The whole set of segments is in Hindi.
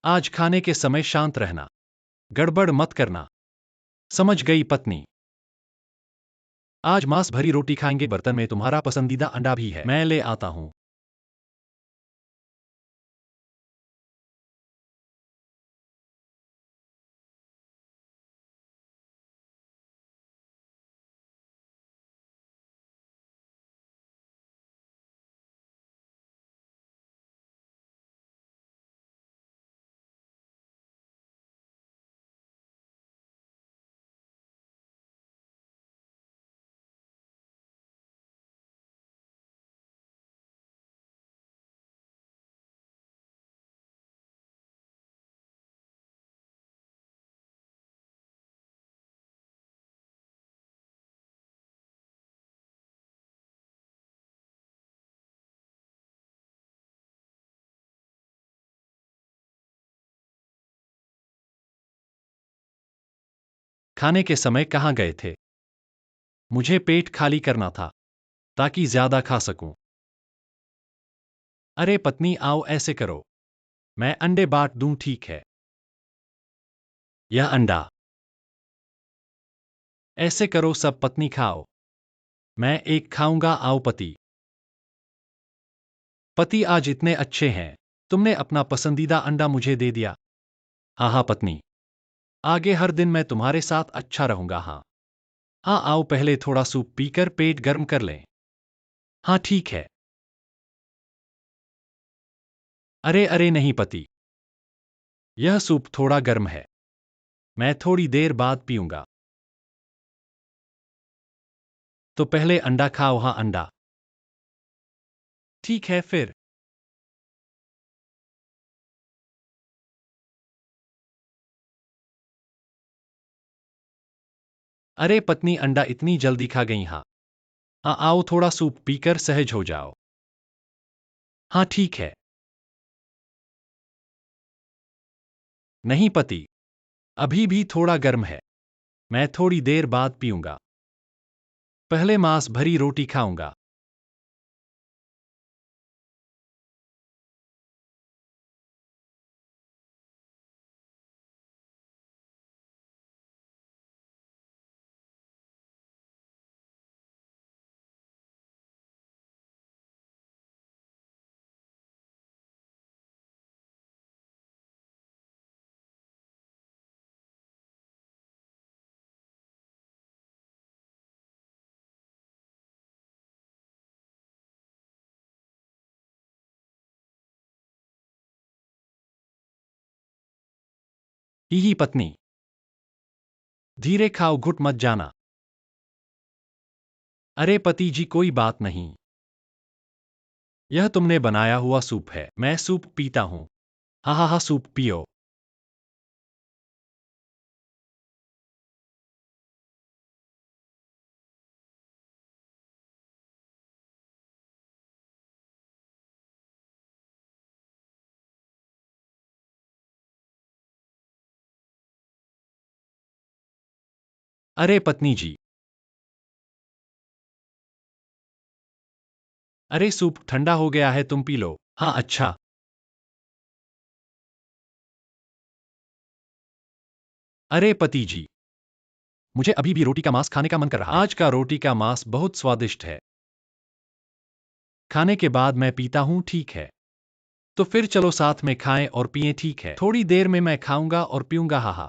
आज खाने के समय शांत रहना, गड़बड़ मत करना। समझ गई पत्नी। आज मांस भरी रोटी खाएंगे, बर्तन में तुम्हारा पसंदीदा अंडा भी है, मैं ले आता हूं। खाने के समय कहाँ गए थे? मुझे पेट खाली करना था, ताकि ज्यादा खा सकूं। अरे पत्नी, आओ ऐसे करो, मैं अंडे बांट दूं, ठीक है? यह अंडा। ऐसे करो सब, पत्नी खाओ। मैं एक खाऊंगा, आओ पति। पति आज इतने अच्छे हैं, तुमने अपना पसंदीदा अंडा मुझे दे दिया। हाँ हाँ पत्नी, आगे हर दिन मैं तुम्हारे साथ अच्छा रहूंगा। हाँ हाँ, आओ पहले थोड़ा सूप पीकर पेट गर्म कर लें। हाँ ठीक है। अरे अरे नहीं पति, यह सूप थोड़ा गर्म है, मैं थोड़ी देर बाद पीऊंगा। तो पहले अंडा खाओ। हाँ अंडा। ठीक है फिर। अरे पत्नी, अंडा इतनी जल्दी खा गई? हाँ हाँ, आओ थोड़ा सूप पीकर सहज हो जाओ। हाँ ठीक है। नहीं पति, अभी भी थोड़ा गर्म है, मैं थोड़ी देर बाद पीऊंगा। पहले मांस भरी रोटी खाऊंगा। ही पत्नी, धीरे खाओ, घुट मत जाना। अरे पति जी, कोई बात नहीं, यह तुमने बनाया हुआ सूप है, मैं सूप पीता हूं। हाँ हाँ हाँ, सूप पियो। अरे पत्नी जी, अरे सूप ठंडा हो गया है, तुम पी लो। हाँ अच्छा। अरे पति जी, मुझे अभी भी रोटी का मांस खाने का मन कर रहा है। आज का रोटी का मांस बहुत स्वादिष्ट है। खाने के बाद मैं पीता हूं, ठीक है? तो फिर चलो साथ में खाएं और पिएं, ठीक है? थोड़ी देर में मैं खाऊंगा और पीऊंगा। हाँ हाँ।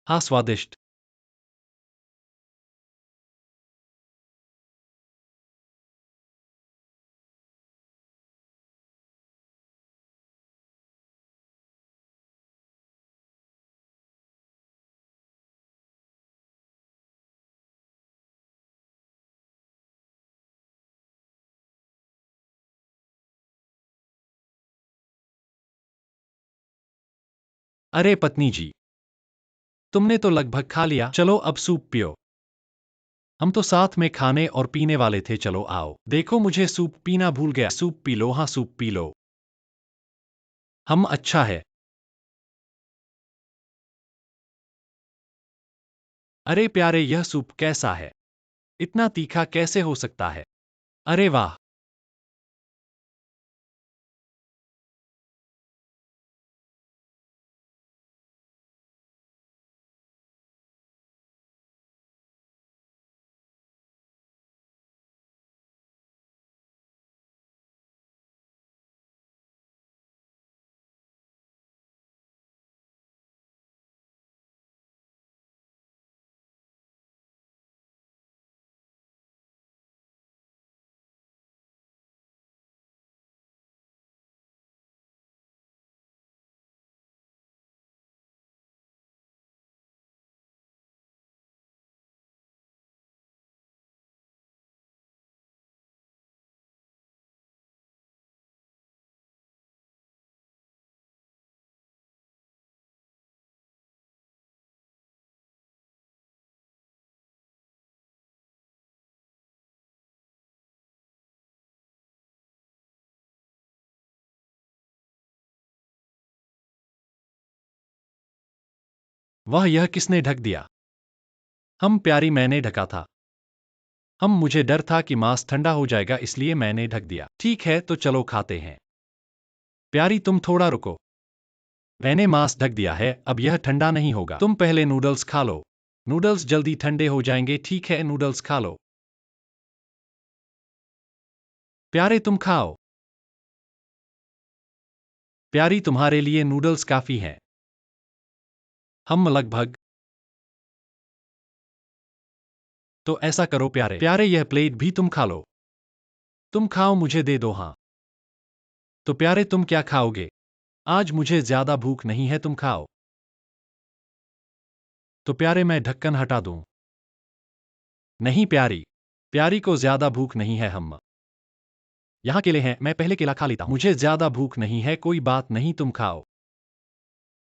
हाँ स्वादिष्ट। अरे पत्नी जी, तुमने तो लगभग खा लिया, चलो अब सूप पियो। हम तो साथ में खाने और पीने वाले थे, चलो आओ। देखो मुझे सूप पीना भूल गया, सूप पी लो। हाँ सूप पी लो। हम अच्छा है। अरे प्यारे, यह सूप कैसा है? इतना तीखा कैसे हो सकता है? अरे वाह! वह यह किसने ढक दिया? हम प्यारी मैंने ढका था। हम मुझे डर था कि मांस ठंडा हो जाएगा इसलिए मैंने ढक दिया। ठीक है तो चलो खाते हैं। प्यारी तुम थोड़ा रुको। मैंने मांस ढक दिया है अब यह ठंडा नहीं होगा। तुम पहले नूडल्स खा लो। नूडल्स जल्दी ठंडे हो जाएंगे ठीक है नूडल्स खा लो। प्यारे तुम खाओ। प्यारी तुम्हारे लिए नूडल्स काफी हैं। हम लगभग। तो ऐसा करो प्यारे प्यारे यह प्लेट भी तुम खा लो। तुम खाओ मुझे दे दो हाँ। तो प्यारे तुम क्या खाओगे? आज मुझे ज्यादा भूख नहीं है तुम खाओ। तो प्यारे मैं ढक्कन हटा दूं? नहीं प्यारी। प्यारी को ज्यादा भूख नहीं है हम यहाँ केले हैं मैं पहले केला खा लेता हूं। मुझे ज्यादा भूख नहीं है कोई बात नहीं तुम खाओ।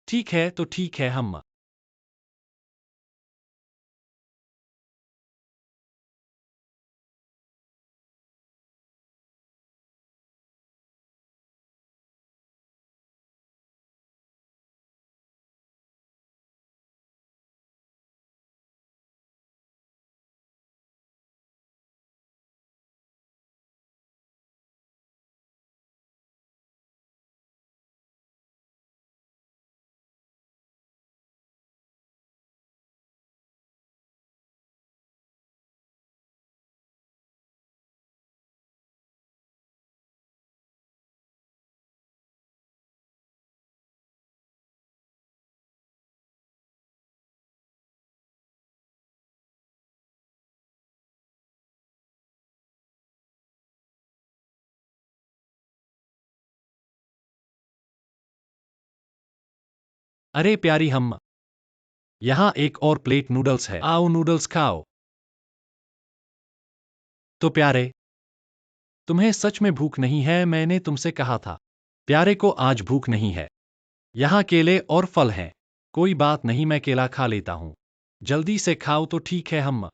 ठीक है तो ठीक है हम। अरे प्यारी हम यहाँ एक और प्लेट नूडल्स है आओ नूडल्स खाओ। तो प्यारे तुम्हें सच में भूख नहीं है मैंने तुमसे कहा था। प्यारे को आज भूख नहीं है। यहाँ केले और फल हैं। कोई बात नहीं मैं केला खा लेता हूँ। जल्दी से खाओ तो ठीक है हम।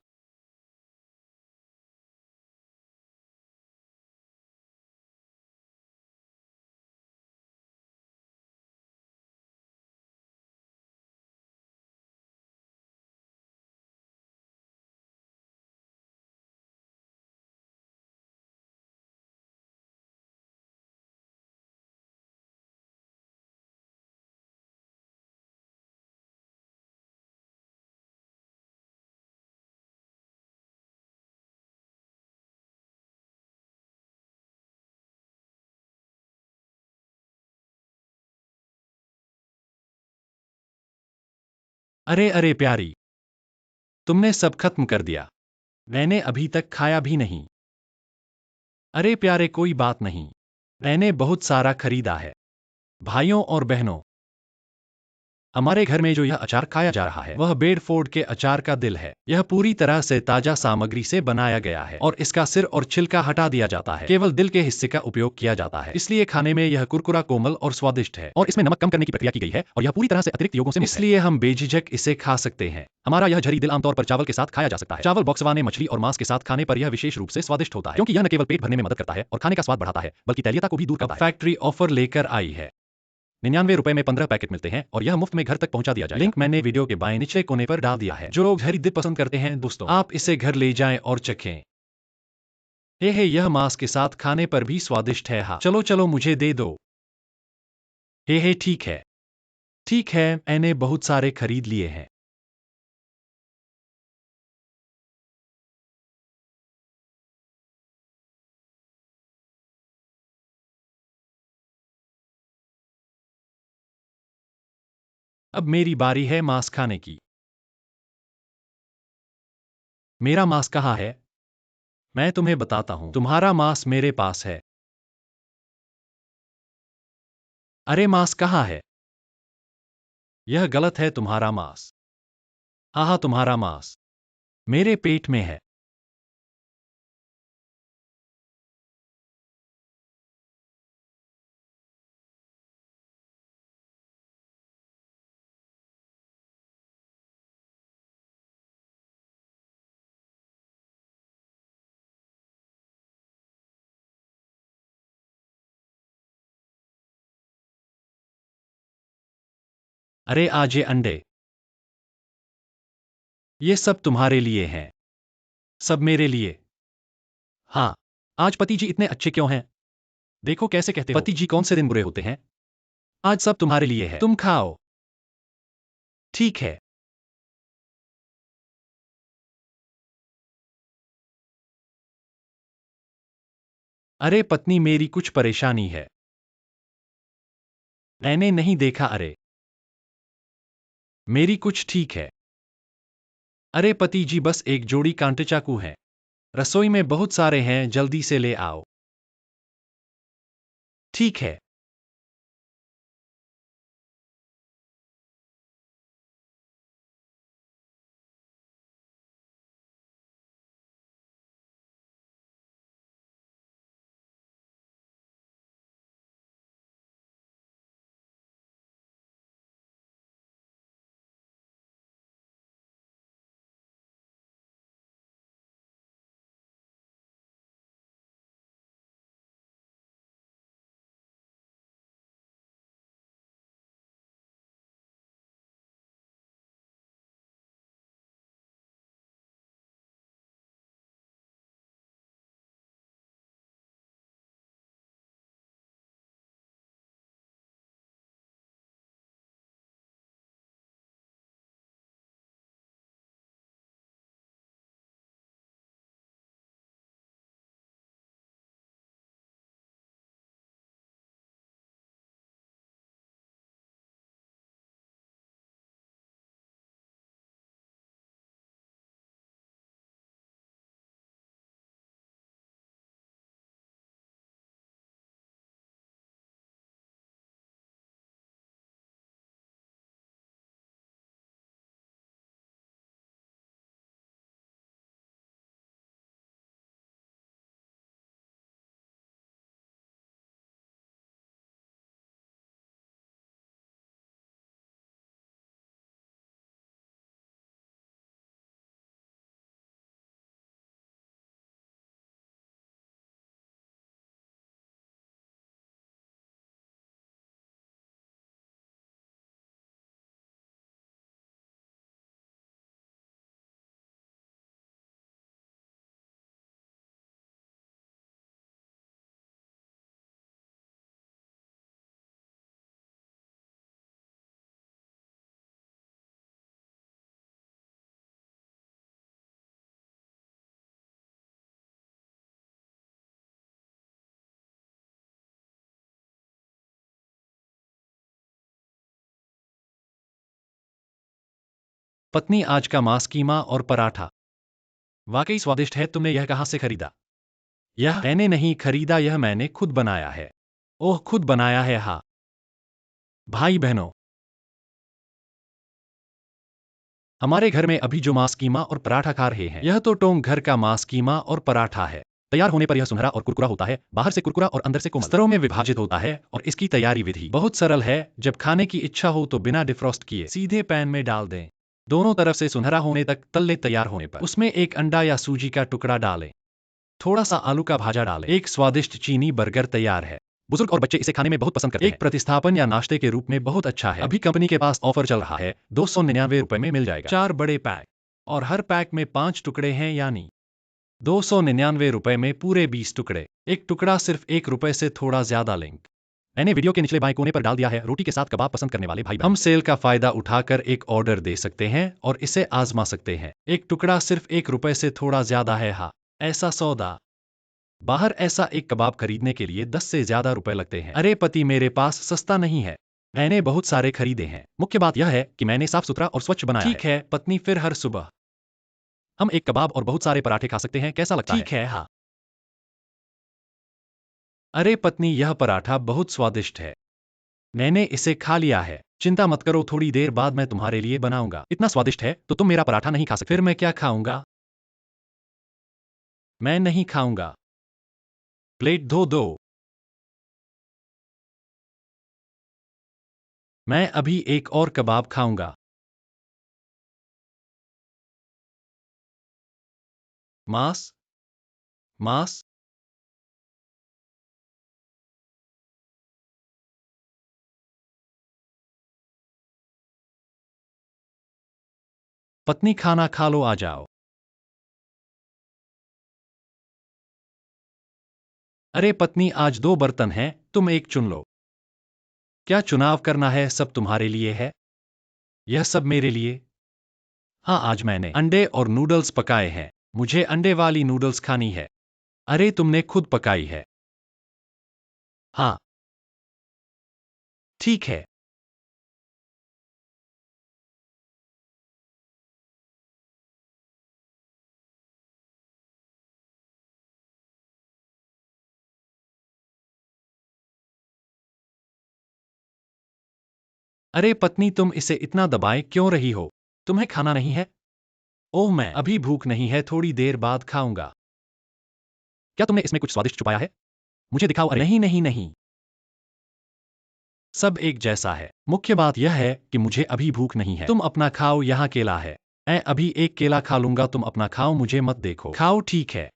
अरे अरे प्यारी तुमने सब खत्म कर दिया। मैंने अभी तक खाया भी नहीं। अरे प्यारे कोई बात नहीं। मैंने बहुत सारा खरीदा है। भाइयों और बहनों हमारे घर में जो यह अचार खाया जा रहा है वह बेडफोर्ड के अचार का दिल है। यह पूरी तरह से ताजा सामग्री से बनाया गया है और इसका सिर और छिलका हटा दिया जाता है। केवल दिल के हिस्से का उपयोग किया जाता है इसलिए खाने में यह कुरकुरा कोमल और स्वादिष्ट है और इसमें नमक कम करने की प्रक्रिया की गई है और यह पूरी तरह से अतिरिक्त योगों से मुक्त है। इसलिए हम बेझिझक इसे खा सकते हैं। हमारा यह झरी दिल आमतौर पर चावल के साथ खाया जा सकता है। चावल बॉक्सवाने मछली और मांस के साथ खाने पर यह विशेष रूप से स्वादिष्ट होता है क्योंकि यह न केवल पेट भरने में मदद करता है और खाने का स्वाद बढ़ाता है बल्कि तैलीयता को भी दूर करता है। फैक्ट्री ऑफर लेकर आई है। 99 रुपए में 15 पैकेट मिलते हैं और यह मुफ्त में घर तक पहुंचा दिया जाएगा। लिंक मैंने वीडियो के बाएं निचले कोने पर डाल दिया है। जो लोग हरी दिप पसंद करते हैं दोस्तों आप इसे घर ले जाएं और चखें। हे यह मांस के साथ खाने पर भी स्वादिष्ट है। हाँ चलो चलो मुझे दे दो। हे ठीक है। ठीक है, मैंने बहुत सारे खरीद लिए हैं। अब मेरी बारी है मांस खाने की। मेरा मांस कहाँ है? मैं तुम्हें बताता हूँ, तुम्हारा मांस मेरे पास है। अरे मांस कहाँ है? यह गलत है, तुम्हारा मांस। हाँ तुम्हारा मांस मेरे पेट में है। अरे आज ये अंडे, ये सब तुम्हारे लिए हैं। सब मेरे लिए। हाँ। आज पति जी इतने अच्छे क्यों हैं? देखो कैसे कहते हो। पति जी कौन से दिन बुरे होते हैं? आज सब तुम्हारे लिए है, तुम खाओ। ठीक है। अरे पत्नी मेरी कुछ परेशानी है। मैंने नहीं देखा। अरे मेरी कुछ ठीक है। अरे पति जी बस एक जोड़ी कांटे चाकू है। रसोई में बहुत सारे हैं, जल्दी से ले आओ। ठीक है। पत्नी आज का मांस कीमा और पराठा वाकई स्वादिष्ट है। तुमने यह कहाँ से खरीदा? यह मैंने नहीं खरीदा, यह मैंने खुद बनाया है। ओह खुद बनाया है। हाँ भाई बहनों, हमारे घर में अभी जो मांस कीमा और पराठा खा रहे हैं, यह तो टोंग घर का मांस कीमा और पराठा है। तैयार होने पर यह सुनहरा और कुरकुरा होता है, बाहर से कुरकुरा और अंदर से कोमल स्तरों में विभाजित होता है। और इसकी तैयारी विधि बहुत सरल है। जब खाने की इच्छा हो तो बिना डिफ्रॉस्ट किए सीधे पैन में डाल दें। दोनों तरफ से सुनहरा होने तक तल लें। तैयार होने पर उसमें एक अंडा या सूजी का टुकड़ा डालें। थोड़ा सा आलू का भाजा डालें। एक स्वादिष्ट चीनी बर्गर तैयार है। बुजुर्ग और बच्चे इसे खाने में बहुत पसंद करते हैं। एक प्रतिस्थापन या नाश्ते के रूप में बहुत अच्छा है। अभी कंपनी के पास ऑफर चल रहा है, 299 रुपए में मिल जाएगा 4 बड़े पैक। और हर पैक में 5 टुकड़े हैं, यानी ₹299 में पूरे 20 टुकड़े। एक टुकड़ा सिर्फ ₹1 से थोड़ा ज्यादा। लिंक मैंने वीडियो के निचले बाएं कोने पर डाल दिया है। रोटी के साथ कबाब पसंद करने वाले भाई बहन हम सेल का फायदा उठाकर एक ऑर्डर दे सकते हैं और इसे आजमा सकते हैं। एक टुकड़ा सिर्फ ₹1 से थोड़ा ज्यादा है। हाँ, ऐसा सौदा बाहर ऐसा एक कबाब खरीदने के लिए 10 से ज्यादा रुपए लगते हैं। अरे पति, मेरे पास सस्ता नहीं है, मैंने बहुत सारे खरीदे हैं। मुख्य बात यह है कि मैंने साफ सुथरा और स्वच्छ बनाया है। ठीक है पत्नी, फिर हर सुबह हम एक कबाब और बहुत सारे पराठे खा सकते हैं। कैसा लगता है? ठीक है। हाँ। अरे पत्नी, यह पराठा बहुत स्वादिष्ट है, मैंने इसे खा लिया है। चिंता मत करो, थोड़ी देर बाद मैं तुम्हारे लिए बनाऊंगा। इतना स्वादिष्ट है तो तुम मेरा पराठा नहीं खा सकते। फिर मैं क्या खाऊंगा? मैं नहीं खाऊंगा। प्लेट धो दो। मैं अभी एक और कबाब खाऊंगा। मांस, मांस। पत्नी, खाना खा लो, आ जाओ। अरे पत्नी, आज 2 बर्तन हैं, तुम एक चुन लो। क्या चुनाव करना है? सब तुम्हारे लिए है। यह सब मेरे लिए? हाँ, आज मैंने अंडे और नूडल्स पकाए हैं। मुझे अंडे वाली नूडल्स खानी है। अरे तुमने खुद पकाई है? हाँ। ठीक है। अरे पत्नी, तुम इसे इतना दबाए क्यों रही हो? तुम्हें खाना नहीं है? ओह, मैं अभी भूख नहीं है, थोड़ी देर बाद खाऊंगा। क्या तुमने इसमें कुछ स्वादिष्ट छुपाया है? मुझे दिखाओ। अरे नहीं नहीं नहीं, सब एक जैसा है। मुख्य बात यह है कि मुझे अभी भूख नहीं है। तुम अपना खाओ, यहाँ केला है। मैं अभी एक केला खा लूंगा, तुम अपना खाओ, मुझे मत देखो। खाओ। ठीक है।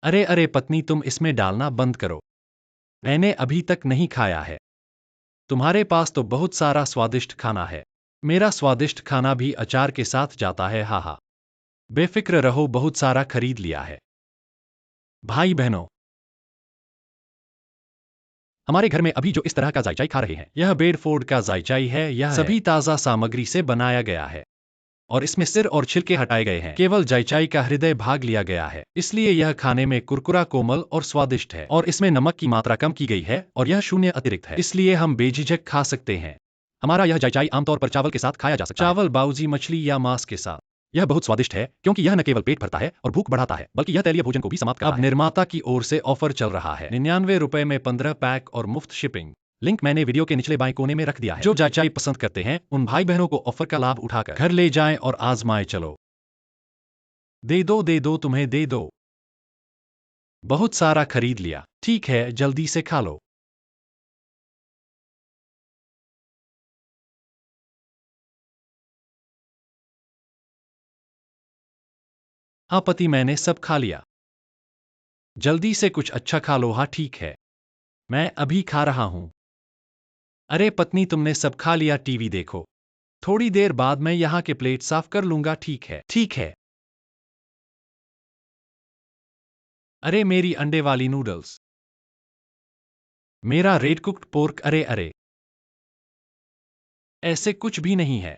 अरे अरे पत्नी, तुम इसमें डालना बंद करो, मैंने अभी तक नहीं खाया है। तुम्हारे पास तो बहुत सारा स्वादिष्ट खाना है। मेरा स्वादिष्ट खाना भी अचार के साथ जाता है। हा हा। बेफिक्र रहो, बहुत सारा खरीद लिया है। भाई बहनों, हमारे घर में अभी जो इस तरह का जायचाई खा रहे हैं, यह बेडफोर्ड का जायचाई है। यह सभी ताज़ा सामग्री से बनाया गया है और इसमें सिर और छिलके हटाए गए हैं। केवल जायचाई का हृदय भाग लिया गया है, इसलिए यह खाने में कुरकुरा, कोमल और स्वादिष्ट है। और इसमें नमक की मात्रा कम की गई है और यह शून्य अतिरिक्त है, इसलिए हम बेझिझक खा सकते हैं। हमारा यह जायचाई आमतौर पर चावल के साथ खाया जा सकता है। चावल, बाउजी, मछली या मांस के साथ। यह बहुत स्वादिष्ट है क्योंकि यह न केवल पेट भरता है और भूख बढ़ाता है, बल्कि यह तैलीय भोजन को भी समाप्त करता है। अब निर्माता की ओर से ऑफर चल रहा है, ₹99 में 15 पैक और मुफ्त शिपिंग। लिंक मैंने वीडियो के निचले बाएं कोने में रख दिया है। जो जायचाई पसंद करते हैं उन भाई बहनों को ऑफर का लाभ उठाकर घर ले जाएं और आजमाएं। चलो, दे दो दे दो, तुम्हें दे दो। बहुत सारा खरीद लिया। ठीक है, जल्दी से खा लो। हाँ पति, मैंने सब खा लिया। जल्दी से कुछ अच्छा खा लो। हाँ ठीक है, मैं अभी खा रहा हूँ। अरे पत्नी, तुमने सब खा लिया, टीवी देखो। थोड़ी देर बाद मैं यहाँ के प्लेट साफ कर लूंगा। ठीक है। ठीक है। अरे मेरी अंडे वाली नूडल्स। मेरा रेड कुक्ड पोर्क। अरे अरे, ऐसे कुछ भी नहीं है।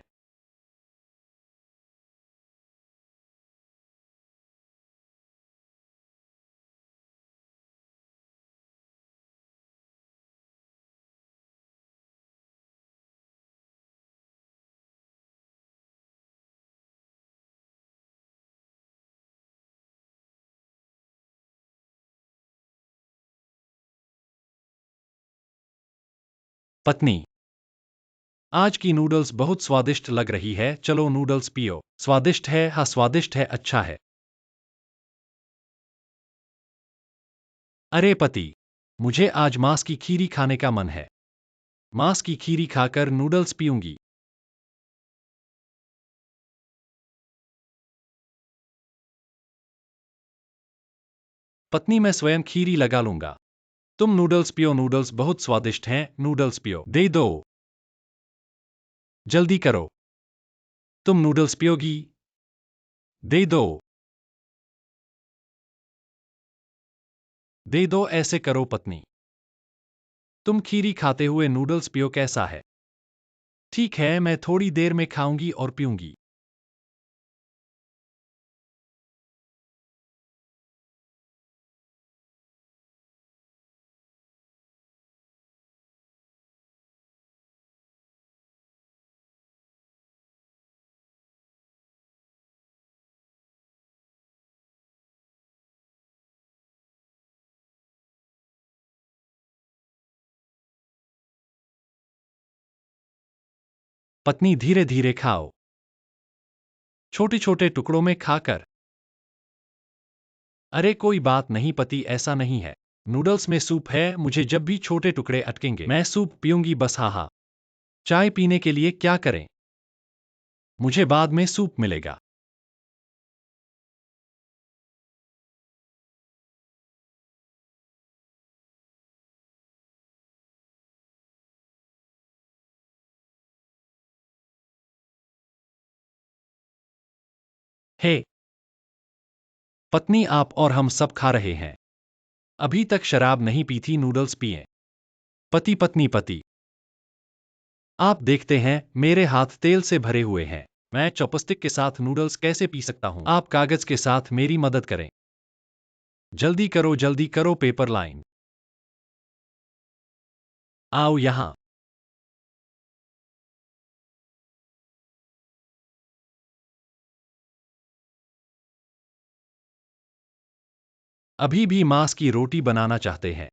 पत्नी, आज की नूडल्स बहुत स्वादिष्ट लग रही है, चलो नूडल्स पियो। स्वादिष्ट है? हाँ स्वादिष्ट है, अच्छा है। अरे पति, मुझे आज मांस की खीरी खाने का मन है। मांस की खीरी खाकर नूडल्स पीऊंगी। पत्नी, मैं स्वयं खीरी लगा लूंगा। तुम नूडल्स पियो, नूडल्स बहुत स्वादिष्ट हैं, नूडल्स पियो। दे दो, जल्दी करो। तुम नूडल्स पियोगी? दे दो, दे दो, ऐसे करो पत्नी। तुम खीरी खाते हुए नूडल्स पियो, कैसा है? ठीक है, मैं थोड़ी देर में खाऊंगी और पीऊंगी। पत्नी, धीरे धीरे खाओ, छोटे छोटे टुकड़ों में खाकर। अरे कोई बात नहीं पति, ऐसा नहीं है। नूडल्स में सूप है, मुझे जब भी छोटे टुकड़े अटकेंगे मैं सूप पीऊंगी बस। हाँ हाँ। चाय पीने के लिए क्या करें? मुझे बाद में सूप मिलेगा। हे पत्नी, आप और हम सब खा रहे हैं। अभी तक शराब नहीं पी थी, नूडल्स पिए। पति, पत्नी, पति, आप देखते हैं मेरे हाथ तेल से भरे हुए हैं। मैं चॉपस्टिक के साथ नूडल्स कैसे पी सकता हूं? आप कागज के साथ मेरी मदद करें। जल्दी करो पेपर लाइन। आओ यहां। अभी भी मांस की रोटी बनाना चाहते हैं?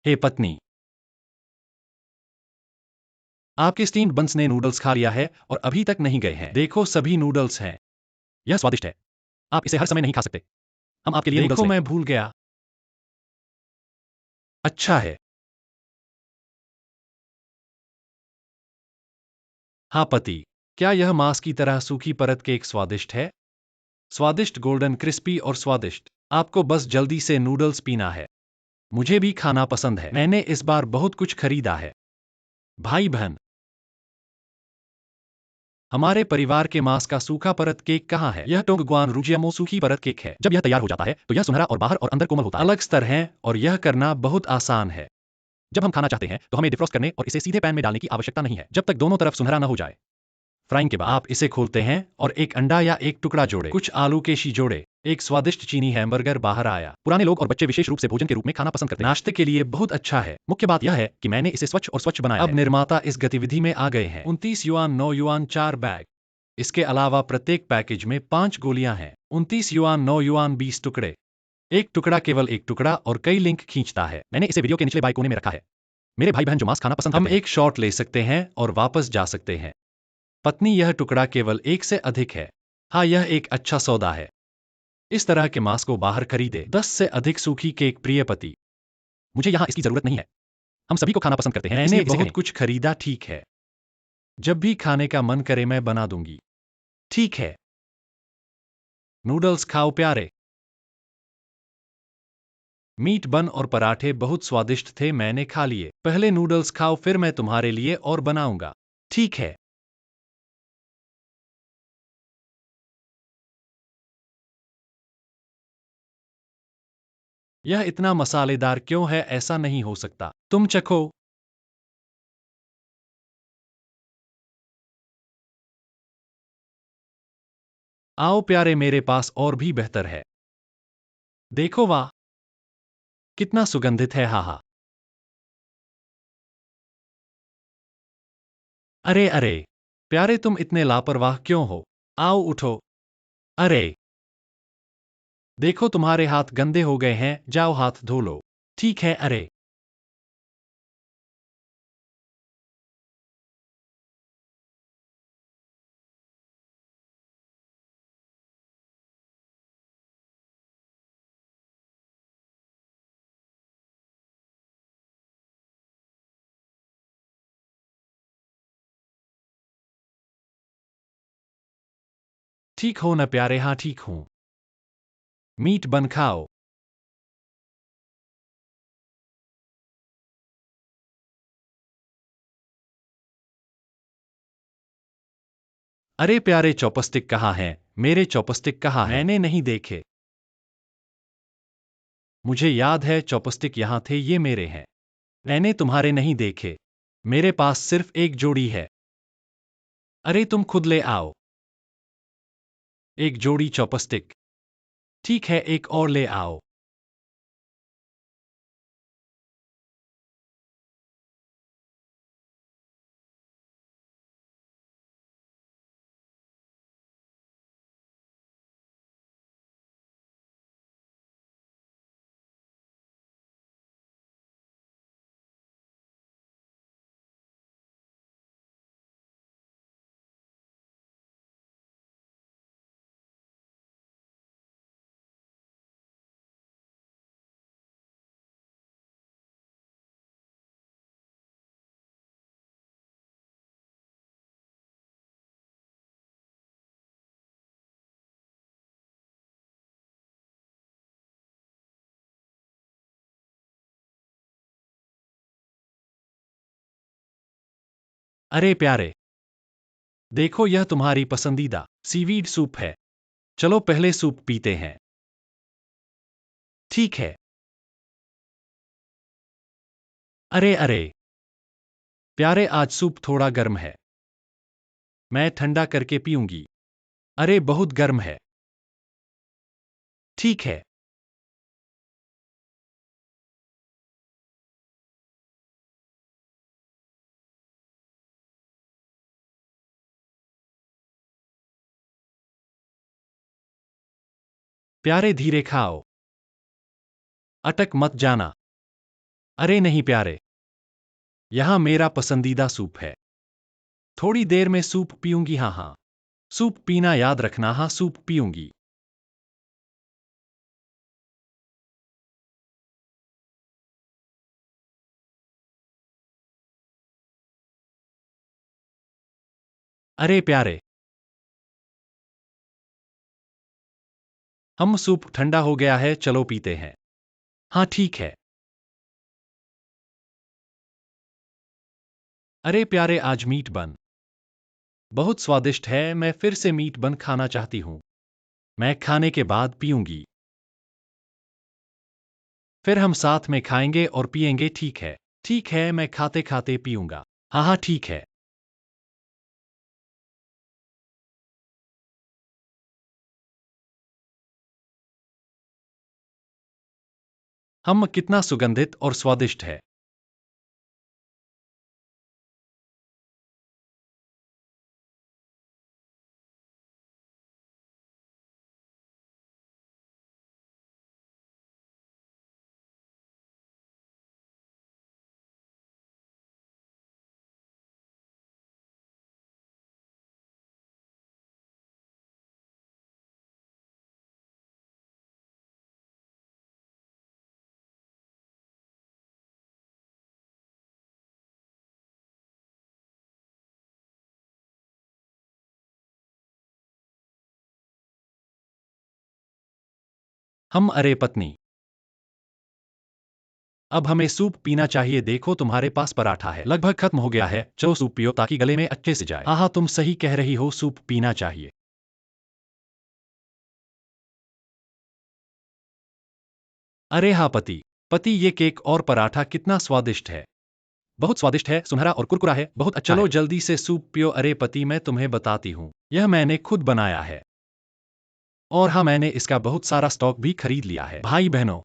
हे पत्नी, आपके स्टीम्ड बंस ने नूडल्स खा लिया है और अभी तक नहीं गए हैं। देखो सभी नूडल्स हैं। यह स्वादिष्ट है। आप इसे हर समय नहीं खा सकते। हम आपके लिए नूडल्स देखो, मैं भूल गया। अच्छा है। हाँ पति, क्या यह मांस की तरह सूखी परत केक स्वादिष्ट है? स्वादिष्ट, गोल्डन क्रिस्पी और स्वादिष्ट। आपको बस जल्दी से नूडल्स पीना है। मुझे भी खाना पसंद है। मैंने इस बार बहुत कुछ खरीदा है। भाई बहन, हमारे परिवार के मांस का सूखा परत केक कहाँ है? यह टोंग गुआन रूजियामो सूखी परत केक है। जब यह तैयार हो जाता है तो यह सुनहरा और बाहर और अंदर कोमल होता है। अलग स्तर है और यह करना बहुत आसान है। जब हम खाना चाहते हैं तो हमें डिफ्रॉस्ट करने और इसे सीधे पैन में डालने की आवश्यकता नहीं है जब तक दोनों तरफ सुनहरा न हो जाए। फ्राइंग के बाद आप इसे खोलते हैं और एक अंडा या एक टुकड़ा जोड़े, कुछ आलू के शी जोड़े। एक स्वादिष्ट चीनी हैमबर्गर बाहर आया। पुराने लोग और बच्चे विशेष रूप से भोजन के रूप में खाना पसंद करते हैं। नाश्ते के लिए बहुत अच्छा है। मुख्य बात यह है कि मैंने इसे स्वच्छ और स्वच्छ बनाया। अब निर्माता इस गतिविधि में आ गए हैं। 29 युआन, 9 युआन, 4 बैग। इसके अलावा प्रत्येक पैकेज में 5 गोलियां हैं। 29 युआन, 9 युआन, 20 टुकड़े। एक टुकड़ा केवल एक टुकड़ा और कई लिंक खींचता है। मैंने इसे वीडियो के निचले बाएं कोने में रखा है। मेरे भाई बहन जो मांस खाना पसंद करते हैं, हम एक शॉट ले सकते हैं और वापस जा सकते हैं। पत्नी, यह टुकड़ा केवल एक से अधिक है। हाँ, यह एक अच्छा सौदा है। इस तरह के मांस को बाहर खरीदे। 10 से अधिक सूखी केक। प्रिय पति, मुझे यहाँ इसकी जरूरत नहीं है। हम सभी को खाना पसंद करते हैं, मैंने इसलिए इसे बहुत कहें। कुछ खरीदा। ठीक है, जब भी खाने का मन करे मैं बना दूंगी। ठीक है। नूडल्स खाओ प्यारे। मीट बन और पराठे बहुत स्वादिष्ट थे, मैंने खा लिए। पहले नूडल्स खाओ, फिर मैं तुम्हारे लिए और बनाऊंगा। ठीक है। यह इतना मसालेदार क्यों है? ऐसा नहीं हो सकता। तुम चखो। आओ प्यारे, मेरे पास और भी बेहतर है। देखो, वाह, कितना सुगंधित है। हा हा। अरे अरे, प्यारे तुम इतने लापरवाह क्यों हो? आओ उठो। अरे, देखो तुम्हारे हाथ गंदे हो गए हैं, जाओ हाथ धो लो। ठीक है। अरे, ठीक हो न प्यारे? हाँ ठीक हूं। मीट बन खाओ। अरे प्यारे, चॉपस्टिक कहाँ हैं? मेरे चॉपस्टिक कहाँ हैं? मैंने नहीं देखे। मुझे याद है, चॉपस्टिक यहाँ थे, ये मेरे हैं। मैंने तुम्हारे नहीं देखे। मेरे पास सिर्फ एक जोड़ी है। अरे तुम खुद ले आओ। एक जोड़ी चॉपस्टिक। ठीक है, एक और ले आओ। अरे प्यारे, देखो यह तुम्हारी पसंदीदा सीवीड सूप है। चलो पहले सूप पीते हैं। ठीक है। अरे अरे, प्यारे आज सूप थोड़ा गर्म है। मैं ठंडा करके पीऊंगी। अरे बहुत गर्म है। ठीक है। प्यारे धीरे खाओ। अटक मत जाना। अरे नहीं प्यारे, यहां मेरा पसंदीदा सूप है। थोड़ी देर में सूप पीऊंगी। हाँ हाँ, सूप पीना याद रखना। हाँ, सूप पीऊंगी। अरे प्यारे, हम सूप ठंडा हो गया है, चलो पीते हैं। हाँ ठीक है। अरे प्यारे, आज मीट बन बहुत स्वादिष्ट है, मैं फिर से मीट बन खाना चाहती हूँ। मैं खाने के बाद पीऊंगी। फिर हम साथ में खाएंगे और पिएंगे। ठीक है। ठीक है, मैं खाते खाते पीऊंगा। हाँ हाँ ठीक है। हम कितना सुगंधित और स्वादिष्ट है। हम अरे पत्नी, अब हमें सूप पीना चाहिए। देखो तुम्हारे पास पराठा है, लगभग खत्म हो गया है। चलो सूप पियो ताकि गले में अच्छे से जाए। हाँ हाँ, तुम सही कह रही हो, सूप पीना चाहिए। अरे हाँ पति, पति ये केक और पराठा कितना स्वादिष्ट है। बहुत स्वादिष्ट है, सुनहरा और कुरकुरा है, बहुत अच्छा चलो है। जल्दी से सूप पियो। अरे पति, मैं तुम्हें बताती हूँ, यह मैंने खुद बनाया है। और हाँ, मैंने इसका बहुत सारा स्टॉक भी खरीद लिया है। भाई बहनों,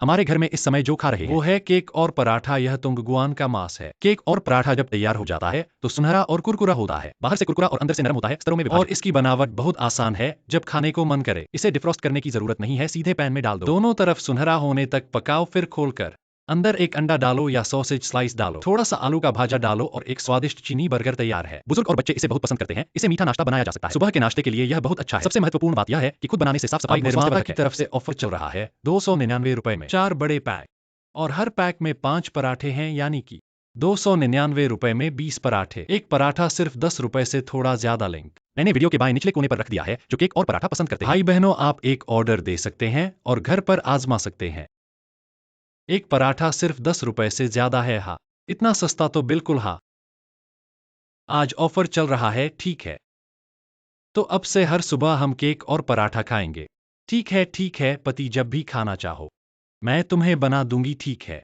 हमारे घर में इस समय जो खा रहे हैं वो है केक और पराठा। यह तुंगगुआन का मांस है। केक और पराठा जब तैयार हो जाता है तो सुनहरा और कुरकुरा होता है, बाहर से कुरकुरा और अंदर से नरम होता है, स्तरों में विभाजित। और इसकी बनावट बहुत आसान है। जब खाने को मन करे, इसे डिफ्रॉस्ट करने की जरूरत नहीं है, सीधे पैन में डाल दो, दोनों तरफ सुनहरा होने तक पकाओ, फिर खोलकर अंदर एक अंडा डालो या सॉसेज स्लाइस डालो, थोड़ा सा आलू का भाजा डालो और एक स्वादिष्ट चीनी बर्गर तैयार है। बुजुर्ग और बच्चे इसे बहुत पसंद करते हैं। इसे मीठा नाश्ता बनाया जा सकता है। सुबह के नाश्ते के लिए यह बहुत अच्छा है। सबसे महत्वपूर्ण बात यह है कि खुद बनाने से साफ सफाई निर्माता की तरफ से ऑफर चल रहा है। 299 रुपए में 4 बड़े पैक और हर पैक में 5 पराठे हैं, यानी कि 299 रुपए में 20 पराठे। एक पराठा सिर्फ 10 रुपए से थोड़ा ज्यादा। लिंक मैंने वीडियो के बाएं निचले कोने पर रख दिया है। जो केक और पराठा पसंद करते हैं भाई बहनों, आप एक ऑर्डर दे सकते हैं और घर पर आजमा सकते हैं। एक पराठा सिर्फ 10 रुपए से ज्यादा है। हाँ, इतना सस्ता तो बिल्कुल। हाँ, आज ऑफर चल रहा है, ठीक है। तो अब से हर सुबह हम केक और पराठा खाएंगे। ठीक है पति, जब भी खाना चाहो मैं तुम्हें बना दूंगी, ठीक है।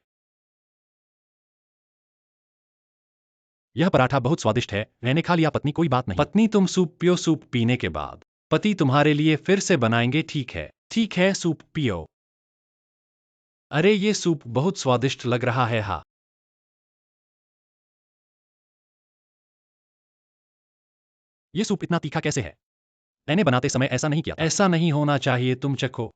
यह पराठा बहुत स्वादिष्ट है, मैंने खा लिया पत्नी, कोई बात नहीं। पत्नी तुम सूप पियो, सूप पीने के बाद पति तुम्हारे लिए फिर से बनाएंगे, ठीक है, सूप पियो। अरे ये सूप बहुत स्वादिष्ट लग रहा है। हाँ, ये सूप इतना तीखा कैसे है? मैंने बनाते समय ऐसा नहीं किया था। ऐसा नहीं होना चाहिए, तुम चखो।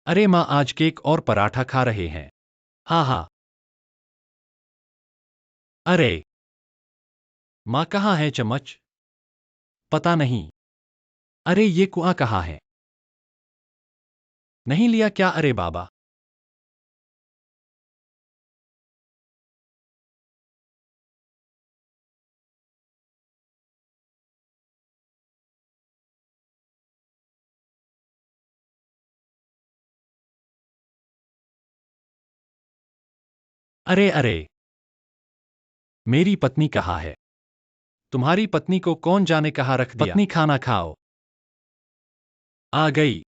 अरे माँ आज केक और पराठा खा रहे हैं। हाँ हाँ। अरे माँ कहाँ है चम्मच? पता नहीं। अरे ये कुआं कहाँ है? नहीं लिया क्या? अरे बाबा। अरे अरे, मेरी पत्नी कहाँ है? तुम्हारी पत्नी को कौन जाने कहाँ रख दिया? पत्नी खाना खाओ। आ गई।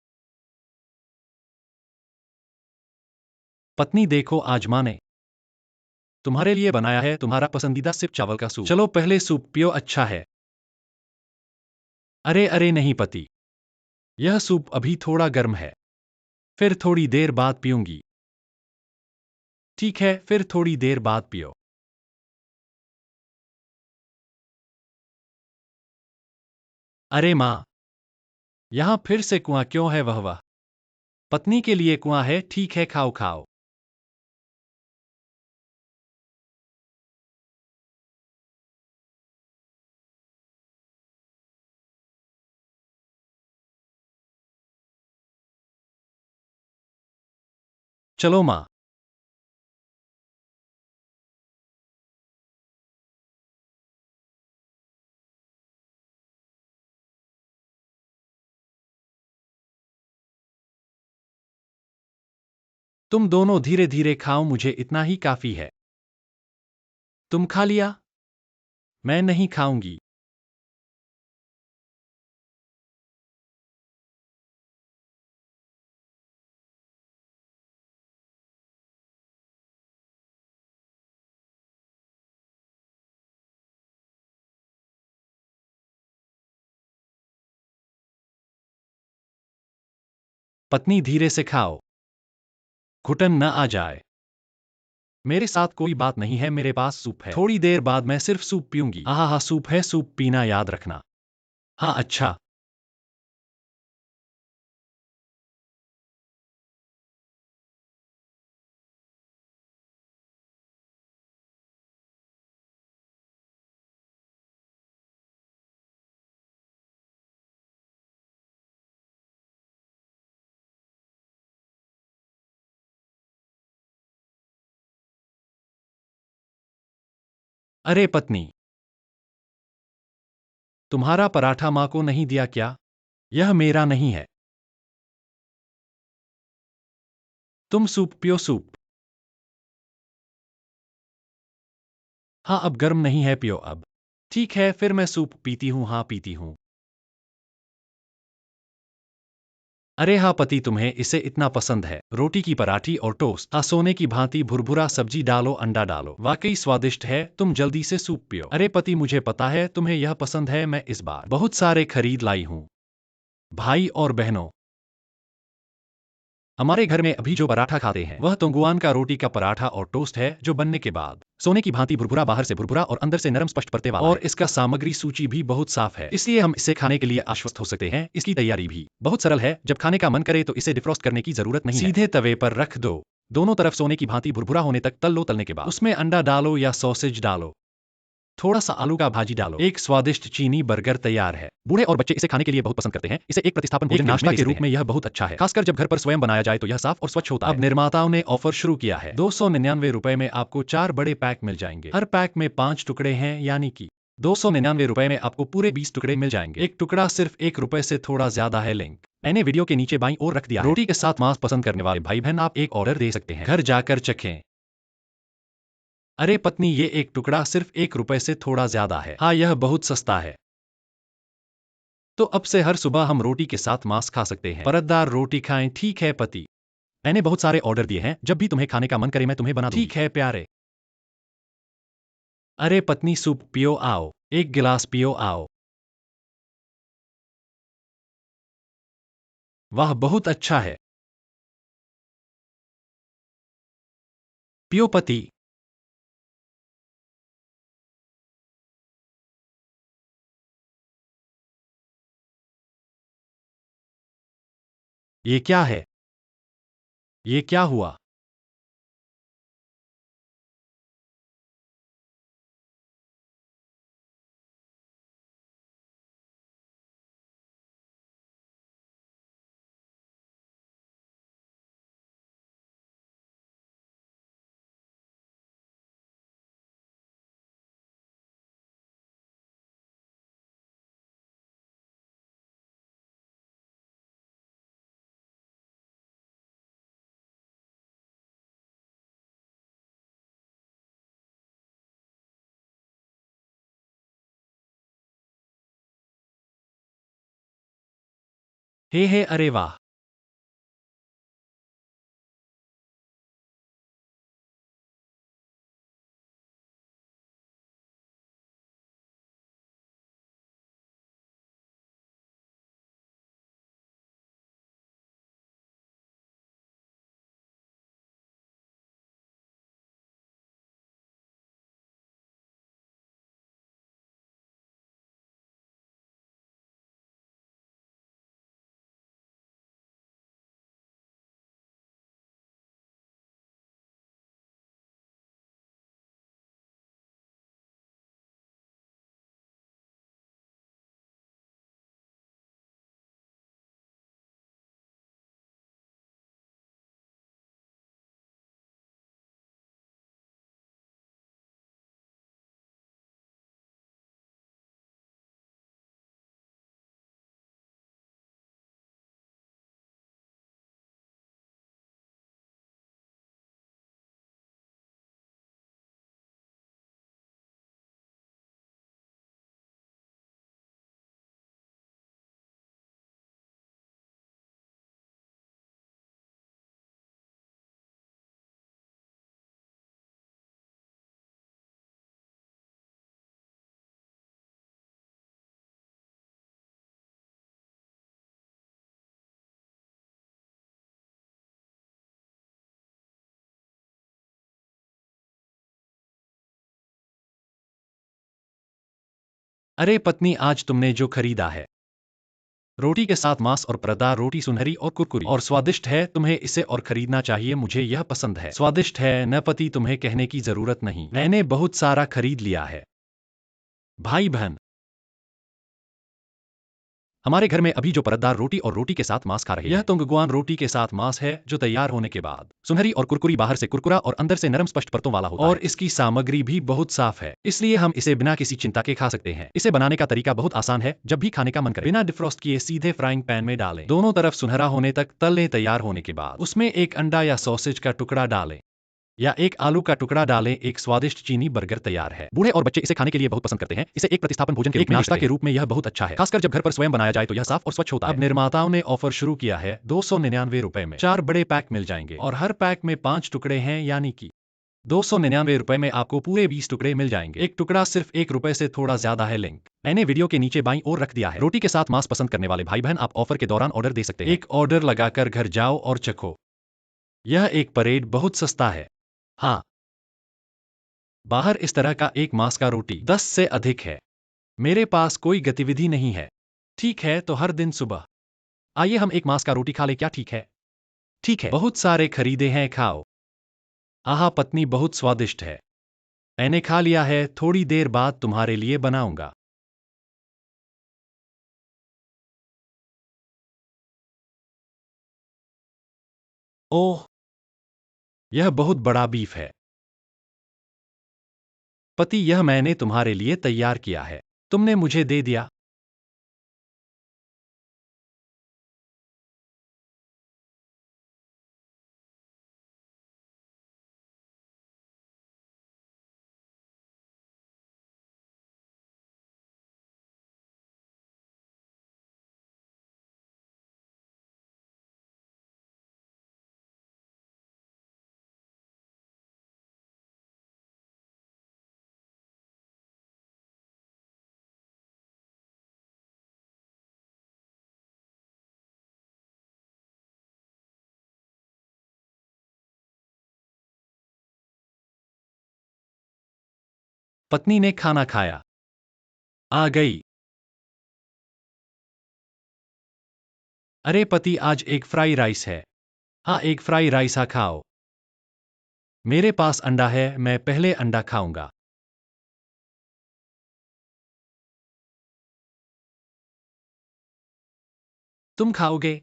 पत्नी देखो, आज माँ ने तुम्हारे लिए बनाया है तुम्हारा पसंदीदा सिप चावल का सूप। चलो पहले सूप पियो, अच्छा है। अरे अरे नहीं पति, यह सूप अभी थोड़ा गर्म है, फिर थोड़ी देर बाद पीऊंगी। ठीक है, फिर थोड़ी देर बाद पियो। अरे माँ, यहां फिर से कुआं क्यों है? वह पत्नी के लिए कुआं है, ठीक है, खाओ खाओ। चलो माँ। तुम दोनों धीरे धीरे खाओ, मुझे इतना ही काफी है। तुम खा लिया? मैं नहीं खाऊंगी। पत्नी धीरे से खाओ, घुटन न आ जाए। मेरे साथ कोई बात नहीं है, मेरे पास सूप है। थोड़ी देर बाद मैं सिर्फ सूप पीऊंगी। आहा, सूप है, सूप पीना याद रखना। हाँ, अच्छा। अरे पत्नी, तुम्हारा पराठा माँ को नहीं दिया क्या? यह मेरा नहीं है। तुम सूप पियो, सूप। हाँ, अब गर्म नहीं है, पियो अब। ठीक है, फिर मैं सूप पीती हूँ, हाँ पीती हूँ। अरे हाँ पति, तुम्हें इसे इतना पसंद है, रोटी की पराठी और टोस्ट। हाँ, सोने की भांति भुरभुरा, सब्जी डालो, अंडा डालो, वाकई स्वादिष्ट है। तुम जल्दी से सूप पियो। अरे पति, मुझे पता है तुम्हें यह पसंद है, मैं इस बार बहुत सारे खरीद लाई हूँ। भाई और बहनों, हमारे घर में अभी जो पराठा खाते हैं वह तोंगुआन का रोटी का पराठा और टोस्ट है, जो बनने के बाद सोने की भांति भुरभुरा, बाहर से भुरभुरा और अंदर से नरम स्पष्ट परते वाला और है। इसका सामग्री सूची भी बहुत साफ है, इसलिए हम इसे खाने के लिए आश्वस्त हो सकते हैं। इसकी तैयारी भी बहुत सरल है, जब खाने का मन करे तो इसे डिफ्रॉस्ट करने की जरूरत नहीं है, सीधे तवे पर रख दो। दोनों तरफ सोने की भांति भुरभुरा होने तक तल लो। तलने के बाद उसमें अंडा डालो या सॉसेज डालो, थोड़ा सा आलू का भाजी डालो, एक स्वादिष्ट चीनी बर्गर तैयार है। बूढ़े और बच्चे इसे खाने के लिए बहुत पसंद करते हैं। इसे एक प्रतिस्थापन भोजन, नाश्ता के रूप में यह बहुत अच्छा है, खासकर जब घर पर स्वयं बनाया जाए तो यह साफ और स्वच्छ होता है। अब निर्माताओं ने ऑफर शुरू किया है, 299 रुपए में आपको 4 बड़े पैक मिल जाएंगे। हर पैक में 5 टुकड़े हैं, यानी कि 299 रुपए में आपको पूरे 20 टुकड़े मिल जाएंगे। एक टुकड़ा सिर्फ 1 रुपए से थोड़ा ज्यादा है। लिंक मैंने वीडियो के नीचे बाईं ओर रख दिया है। रोटी के साथ मांस पसंद करने वाले भाई बहन, आप एक ऑर्डर दे सकते हैं, घर जाकर चखें। अरे पत्नी, ये एक टुकड़ा सिर्फ 1 रुपए से थोड़ा ज्यादा है। हाँ, यह बहुत सस्ता है। तो अब से हर सुबह हम रोटी के साथ मांस खा सकते हैं। परतदार रोटी खाएं, ठीक है पति? मैंने बहुत सारे ऑर्डर दिए हैं, जब भी तुम्हें खाने का मन करे मैं तुम्हें बना दूंगी। ठीक है प्यारे। अरे पत्नी, सूप पियो आओ, एक गिलास पियो आओ। वाह, बहुत अच्छा है। पियो पति। ये क्या है? ये क्या हुआ? हे, अरे वाह। अरे पत्नी, आज तुमने जो खरीदा है, रोटी के साथ मांस और परतदार रोटी सुनहरी और कुरकुरी और स्वादिष्ट है, तुम्हें इसे और खरीदना चाहिए, मुझे यह पसंद है। स्वादिष्ट है न पति, तुम्हें कहने की जरूरत नहीं, मैंने बहुत सारा खरीद लिया है। भाई बहन, हमारे घर में अभी जो परतदार रोटी और रोटी के साथ मांस खा रहे हैं, यह तोंगगुआन रोटी के साथ मांस है जो तैयार होने के बाद सुनहरी और कुरकुरी, बाहर से कुरकुरा और अंदर से नरम स्पष्ट परतों वाला होता है, और इसकी सामग्री भी बहुत साफ है, इसलिए हम इसे बिना किसी चिंता के खा सकते हैं। इसे बनाने का तरीका बहुत आसान है, जब भी खाने का मन करे बिना डिफ्रॉस्ट किए सीधे फ्राइंग पैन में डालें, दोनों तरफ सुनहरा होने तक तल लें। तैयार होने के बाद उसमें एक अंडा या सॉसेज का टुकड़ा डालें या एक आलू का टुकड़ा डालें। एक स्वादिष्ट चीनी बर्गर तैयार है। बूढ़े और बच्चे इसे खाने के लिए बहुत पसंद करते हैं। इसे एक प्रतिस्थापन भोजन के रूप में, नाश्ता के रूप में यह बहुत अच्छा है, खासकर जब घर पर स्वयं बनाया जाए तो यह साफ और स्वच्छ होता है। अब निर्माताओं ने ऑफर शुरू किया है, 299 रुपए में 4 बड़े पैक मिल जाएंगे और हर पैक में 5 टुकड़े हैं, यानी कि 299 रुपए में आपको पूरे 20 टुकड़े मिल जाएंगे। एक टुकड़ा सिर्फ 1 रुपए से थोड़ा ज्यादा है। लिंक मैंने वीडियो के नीचे बाईं ओर रख दिया है। रोटी के साथ मांस पसंद करने वाले भाई बहन, आप ऑफर के दौरान ऑर्डर दे सकते हैं। एक ऑर्डर लगाकर घर जाओ और चखो, यह एक परेड बहुत सस्ता है। हाँ, बाहर इस तरह का एक मांस का रोटी 10 से अधिक है। मेरे पास कोई गतिविधि नहीं है। ठीक है, तो हर दिन सुबह आइए हम एक मांस का रोटी खा ले, क्या ठीक है? ठीक है, बहुत सारे खरीदे हैं, खाओ। आहा पत्नी, बहुत स्वादिष्ट है। मैंने खा लिया है, थोड़ी देर बाद तुम्हारे लिए बनाऊंगा। ओह, यह बहुत बड़ा बीफ है। पति, यह मैंने तुम्हारे लिए तैयार किया है, तुमने मुझे दे दिया। पत्नी ने खाना खाया, आ गई। अरे पति, आज एक फ्राई राइस है। हाँ, एक फ्राई राइस, आ खाओ। मेरे पास अंडा है, मैं पहले अंडा खाऊंगा। तुम खाओगे?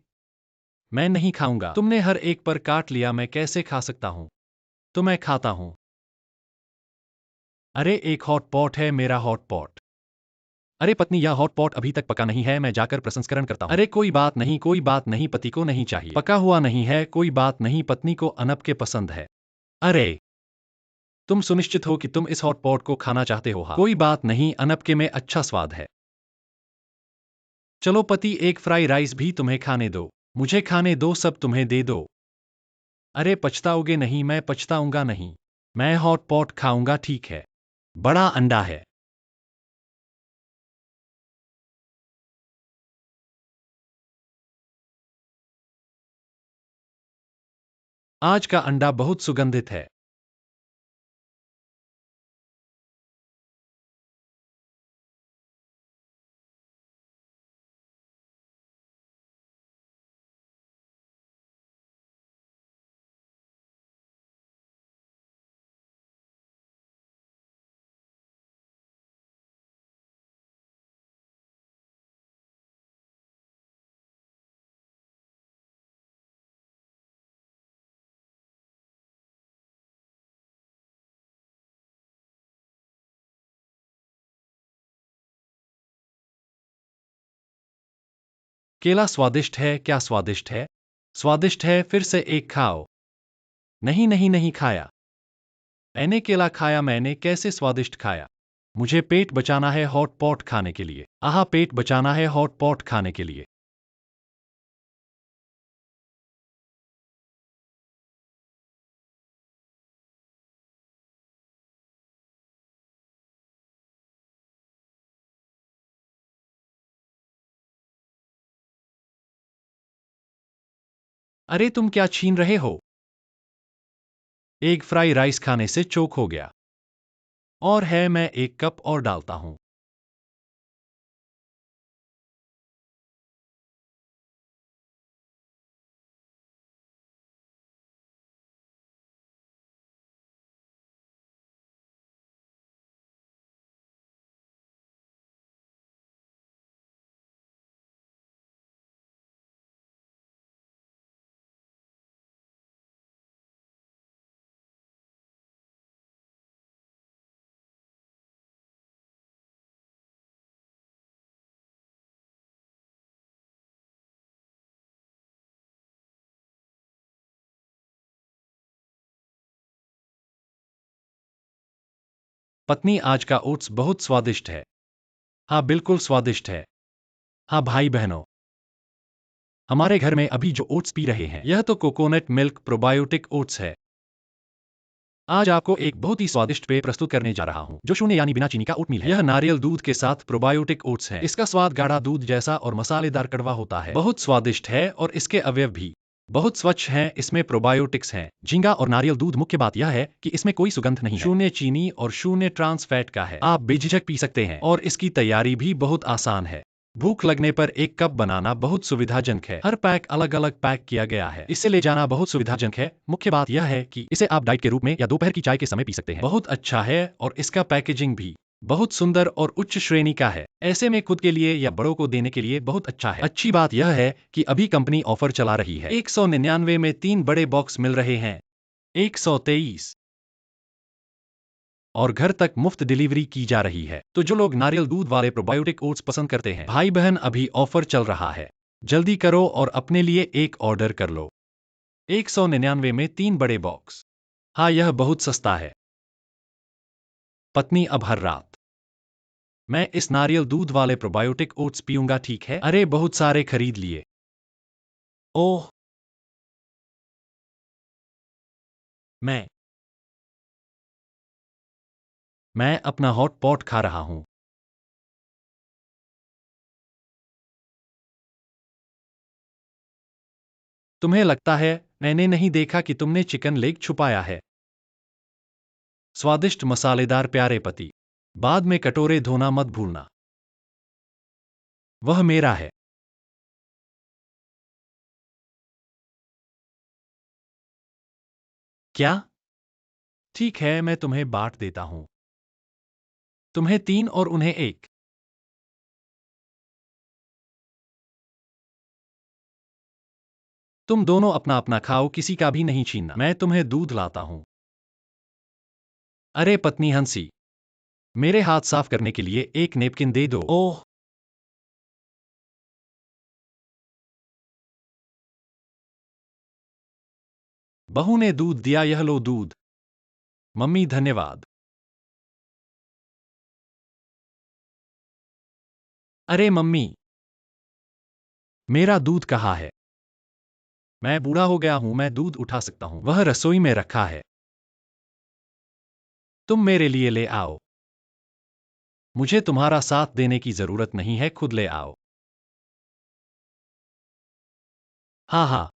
मैं नहीं खाऊंगा, तुमने हर एक पर काट लिया, मैं कैसे खा सकता हूं? तो मैं खाता हूं। अरे एक हॉट पॉट है, मेरा हॉट पॉट। अरे पत्नी, यह हॉट पॉट अभी तक पका नहीं है, मैं जाकर प्रसंस्करण करता हूं। अरे कोई बात नहीं, कोई बात नहीं, पति को नहीं चाहिए, पका हुआ नहीं है, कोई बात नहीं, पत्नी को अनप के पसंद है। अरे, तुम सुनिश्चित हो कि तुम इस हॉट पॉट को खाना चाहते हो? हाँ, कोई बात नहीं, अनप के में अच्छा स्वाद है। चलो पति, एक फ्राई राइस भी तुम्हें खाने दो। मुझे खाने दो, सब तुम्हें दे दो। अरे पछताओगे नहीं, मैं पछताऊंगा नहीं। मैं हॉट पॉट खाऊंगा, ठीक है। बड़ा अंडा है। आज का अंडा बहुत सुगंधित है। केला स्वादिष्ट है, क्या स्वादिष्ट है? स्वादिष्ट है, फिर से एक खाओ। नहीं नहीं नहीं खाया। मैंने केला खाया, मैंने कैसे स्वादिष्ट खाया? मुझे पेट बचाना है हॉट पॉट खाने के लिए। आहा, पेट बचाना है हॉट पॉट खाने के लिए। अरे तुम क्या छीन रहे हो? एक फ्राई राइस खाने से चोक हो गया। और है, मैं एक कप और डालता हूं। पत्नी, आज का ओट्स बहुत स्वादिष्ट है। हाँ, बिल्कुल स्वादिष्ट है। हाँ भाई बहनों, हमारे घर में अभी जो ओट्स पी रहे हैं, यह तो कोकोनट मिल्क प्रोबायोटिक ओट्स है। आज आपको एक बहुत ही स्वादिष्ट पेय प्रस्तुत करने जा रहा हूँ, जो शून्य यानी बिना चीनी का ओटमील है। यह नारियल दूध के साथ प्रोबायोटिक ओट्स है। इसका स्वाद गाढ़ा दूध जैसा और मसालेदार कड़वा होता है। बहुत स्वादिष्ट है और इसके अवयव भी बहुत स्वच्छ हैं। इसमें प्रोबायोटिक्स हैं, झींगा और नारियल दूध। मुख्य बात यह है कि इसमें कोई सुगंध नहीं है, शून्य चीनी और शून्य ट्रांस फैट का है। आप बेझिझक पी सकते हैं और इसकी तैयारी भी बहुत आसान है। भूख लगने पर एक कप बनाना बहुत सुविधाजनक है। हर पैक अलग अलग पैक किया गया है, इसे ले जाना बहुत सुविधाजनक है। मुख्य बात यह है कि इसे आप डाइट के रूप में या दोपहर की चाय के समय पी सकते हैं। बहुत अच्छा है और इसका पैकेजिंग भी बहुत सुंदर और उच्च श्रेणी का है। ऐसे में खुद के लिए या बड़ों को देने के लिए बहुत अच्छा है। अच्छी बात यह है कि अभी कंपनी ऑफर चला रही है। 199 में 3 बड़े बॉक्स मिल रहे हैं। 123 और घर तक मुफ्त डिलीवरी की जा रही है। तो जो लोग नारियल दूध वाले प्रोबायोटिक ओट्स पसंद करते हैं, भाई बहन, अभी ऑफर चल रहा है। जल्दी करो और अपने लिए एक ऑर्डर कर लो। 199 में 3 बड़े बॉक्स। हाँ, यह बहुत सस्ता है। पत्नी, अब हर रात मैं इस नारियल दूध वाले प्रोबायोटिक ओट्स पीऊंगा, ठीक है? अरे, बहुत सारे खरीद लिए। ओह, मैं मैं अपना हॉट पॉट खा रहा हूं। तुम्हें लगता है मैंने नहीं देखा कि तुमने चिकन लेग छुपाया है? स्वादिष्ट मसालेदार प्यारे पति, बाद में कटोरे धोना मत भूलना। वह मेरा है। क्या? ठीक है, मैं तुम्हें बांट देता हूं। तुम्हें 3 और उन्हें 1। तुम दोनों अपना अपना खाओ, किसी का भी नहीं छीनना। मैं तुम्हें दूध लाता हूं। अरे पत्नी हंसी, मेरे हाथ साफ करने के लिए एक नेपकिन दे दो। ओह, बहू ने दूध दिया, यह लो दूध। मम्मी, धन्यवाद। अरे मम्मी, मेरा दूध कहाँ है? मैं बूढ़ा हो गया हूं, मैं दूध उठा सकता हूं। वह रसोई में रखा है। तुम मेरे लिए ले आओ। मुझे तुम्हारा साथ देने की जरूरत नहीं है, खुद ले आओ। हाँ हाँ।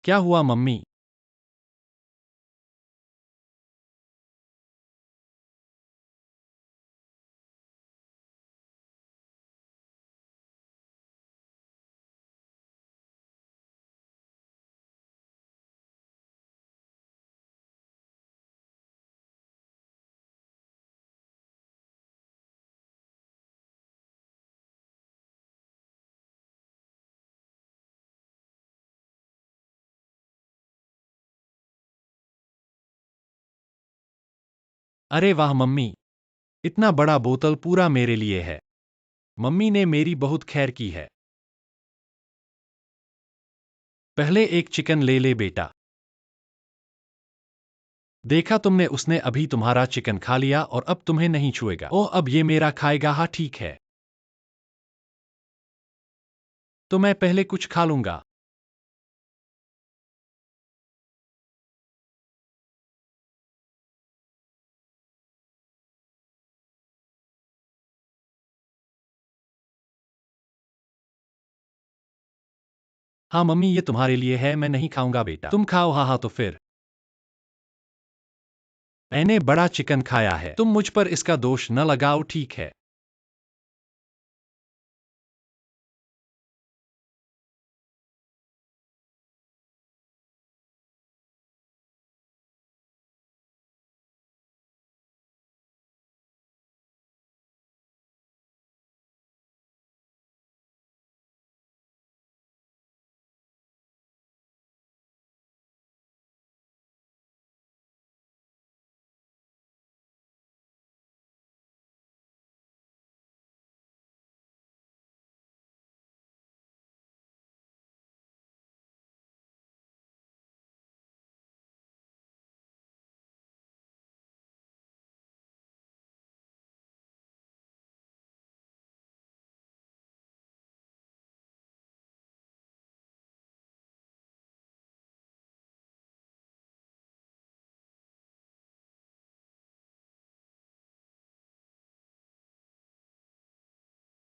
क्या हुआ मम्मी? अरे वाह मम्मी, इतना बड़ा बोतल पूरा मेरे लिए है। मम्मी ने मेरी बहुत खैर की है। पहले एक चिकन ले ले बेटा। देखा तुमने, उसने अभी तुम्हारा चिकन खा लिया और अब तुम्हें नहीं छुएगा। ओह, अब ये मेरा खाएगा। हाँ ठीक है, तो मैं पहले कुछ खा लूंगा। हाँ मम्मी, ये तुम्हारे लिए है, मैं नहीं खाऊंगा बेटा। तुम खाओ। हाँ हाँ, तो फिर मैंने बड़ा चिकन खाया है, तुम मुझ पर इसका दोष न लगाओ, ठीक है?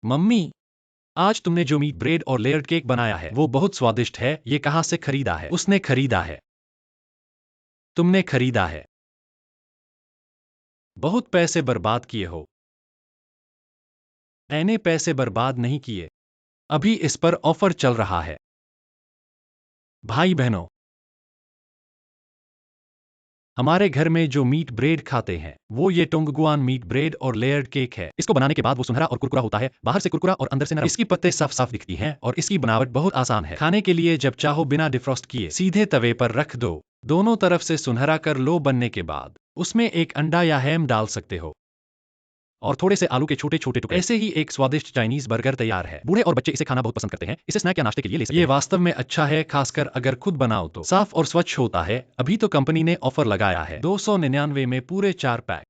मम्मी, आज तुमने जो मीट ब्रेड और लेयर्ड केक बनाया है वो बहुत स्वादिष्ट है। ये कहाँ से खरीदा है? उसने खरीदा है। तुमने खरीदा है। बहुत पैसे बर्बाद किए हो। मैंने पैसे बर्बाद नहीं किए। अभी इस पर ऑफर चल रहा है। भाई बहनों, हमारे घर में जो मीट ब्रेड खाते हैं वो ये टोंगगुआन मीट ब्रेड और लेयर्ड केक है। इसको बनाने के बाद वो सुनहरा और कुरकुरा होता है, बाहर से कुरकुरा और अंदर से नरम। इसकी पत्ते साफ साफ दिखती हैं और इसकी बनावट बहुत आसान है। खाने के लिए जब चाहो बिना डिफ्रॉस्ट किए सीधे तवे पर रख दो। दोनों तरफ से सुनहरा कर लो। बनने के बाद उसमें एक अंडा या हैम डाल सकते हो और थोड़े से आलू के छोटे छोटे टुकड़े। ऐसे ही एक स्वादिष्ट चाइनीज बर्गर तैयार है। बूढ़े और बच्चे इसे खाना बहुत पसंद करते हैं। इसे स्नैक या नाश्ते के लिए ले सकते हैं। ये वास्तव में अच्छा है, खासकर अगर खुद बनाओ तो। साफ और स्वच्छ होता है। अभी तो कंपनी ने ऑफर लगाया है 299 में पूरे 4 पैक।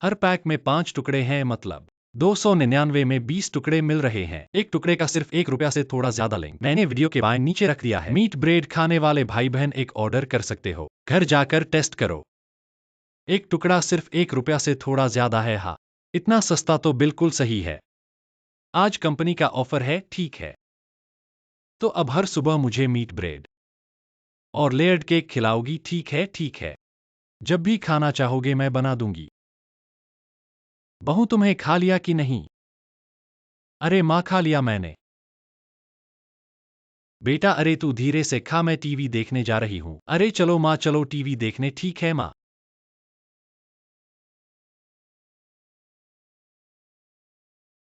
हर पैक में 5 टुकड़े हैं, मतलब 299 में 20 टुकड़े मिल रहे हैं। एक टुकड़े का सिर्फ ₹1 से थोड़ा ज्यादा लिंक मैंने वीडियो के बाएं नीचे रख दिया है। मीट ब्रेड खाने वाले भाई बहन एक ऑर्डर कर सकते हो। घर जाकर टेस्ट करो। एक टुकड़ा सिर्फ ₹1 से थोड़ा ज्यादा है। हाँ, इतना सस्ता तो बिल्कुल सही है। आज कंपनी का ऑफर है, ठीक है। तो अब हर सुबह मुझे मीट ब्रेड और लेयर्ड केक खिलाओगी? ठीक है, ठीक है। जब भी खाना चाहोगे मैं बना दूंगी। बहू, तुम्हें खा लिया कि नहीं? अरे माँ, खा लिया मैंने। बेटा, अरे तू धीरे से खा, मैं टीवी देखने जा रही हूँ। अरे चलो माँ, चलो टीवी देखने। ठीक है माँ।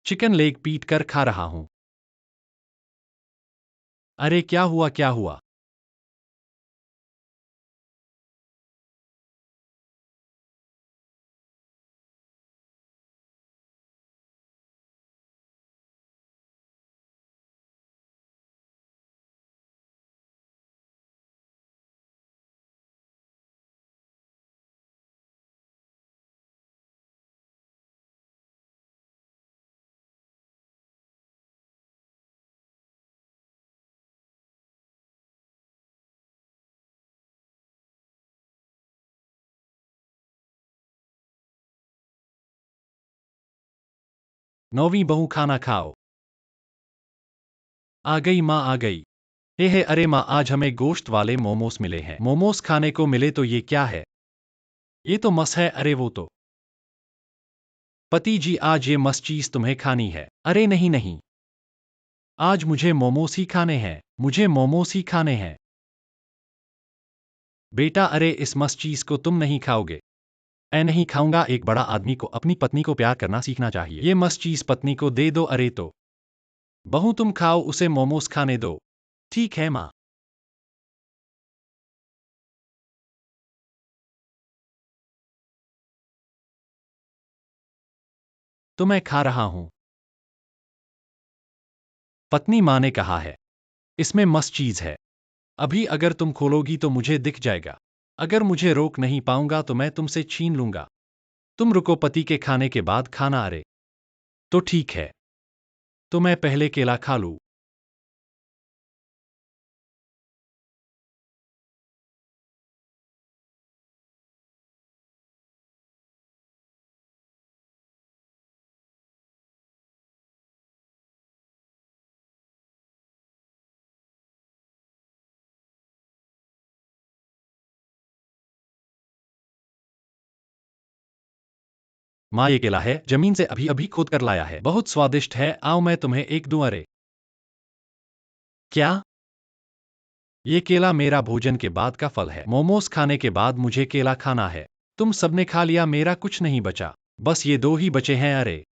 चिकन लेग पीट कर खा रहा हूँ। अरे क्या हुआ, क्या हुआ? नौवीं बहू, खाना खाओ। आ गई माँ, आ गई। हे, अरे माँ, आज हमें गोश्त वाले मोमोस मिले हैं। मोमोस खाने को मिले तो ये क्या है? ये तो मस है। अरे वो तो पति जी, आज ये मस चीज तुम्हें खानी है। अरे नहीं नहीं, आज मुझे मोमोस ही खाने हैं। मुझे मोमोस ही खाने हैं। बेटा, अरे इस मस चीज को तुम नहीं खाओगे। मैं नहीं खाऊंगा। एक बड़ा आदमी को अपनी पत्नी को प्यार करना सीखना चाहिए। ये मस चीज पत्नी को दे दो। अरे तो बहू, तुम खाओ, उसे मोमोस खाने दो। ठीक है माँ। तो मैं खा रहा हूं। पत्नी माँ ने कहा है इसमें मस्त चीज है। अभी अगर तुम खोलोगी तो मुझे दिख जाएगा। अगर मुझे रोक नहीं पाऊंगा तो मैं तुमसे छीन लूंगा। तुम रुको, पति के खाने के बाद खाना। अरे तो ठीक है, तो मैं पहले केला खा लूं। माँ, ये केला है, जमीन से अभी अभी खोद कर लाया है। बहुत स्वादिष्ट है। आओ मैं तुम्हें एक दूं। अरे क्या? ये केला मेरा भोजन के बाद का फल है। मोमोस खाने के बाद मुझे केला खाना है। तुम सबने खा लिया, मेरा कुछ नहीं बचा। बस ये दो ही बचे हैं। अरे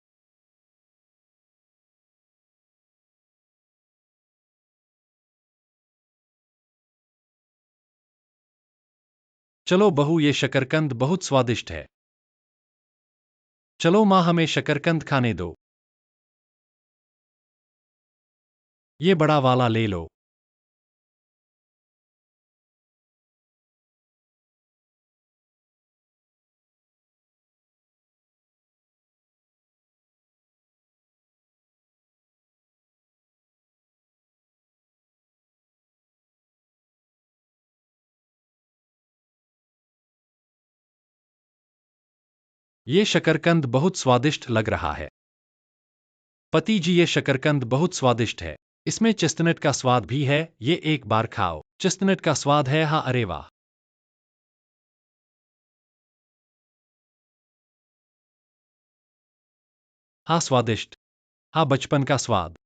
चलो बहू, ये शकरकंद बहुत स्वादिष्ट है। चलो माँ, हमें शकरकंद खाने दो। ये बड़ा वाला ले लो। ये शकरकंद बहुत स्वादिष्ट लग रहा है। पति जी, ये शकरकंद बहुत स्वादिष्ट है। इसमें चेस्टनट का स्वाद भी है, ये एक बार खाओ। चेस्टनट का स्वाद है, हाँ, अरे वाह। हाँ, स्वादिष्ट। हाँ, बचपन का स्वाद।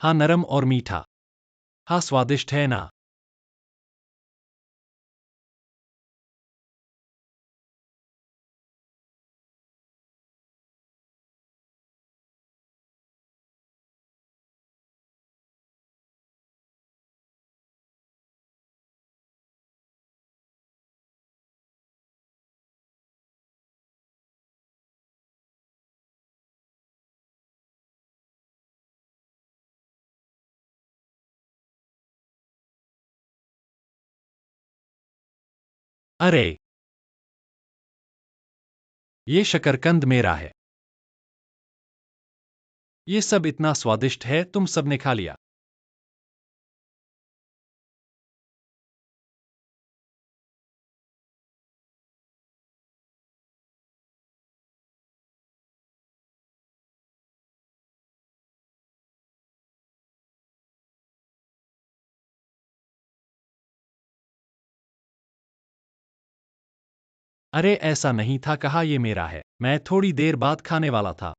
हाँ, नरम और मीठा। हाँ, स्वादिष्ट है ना। अरे, ये शकरकंद मेरा है। ये सब इतना स्वादिष्ट है, तुम सबने खा लिया। अरे, ऐसा नहीं था, कहा ये मेरा है। मैं थोड़ी देर बाद खाने वाला था।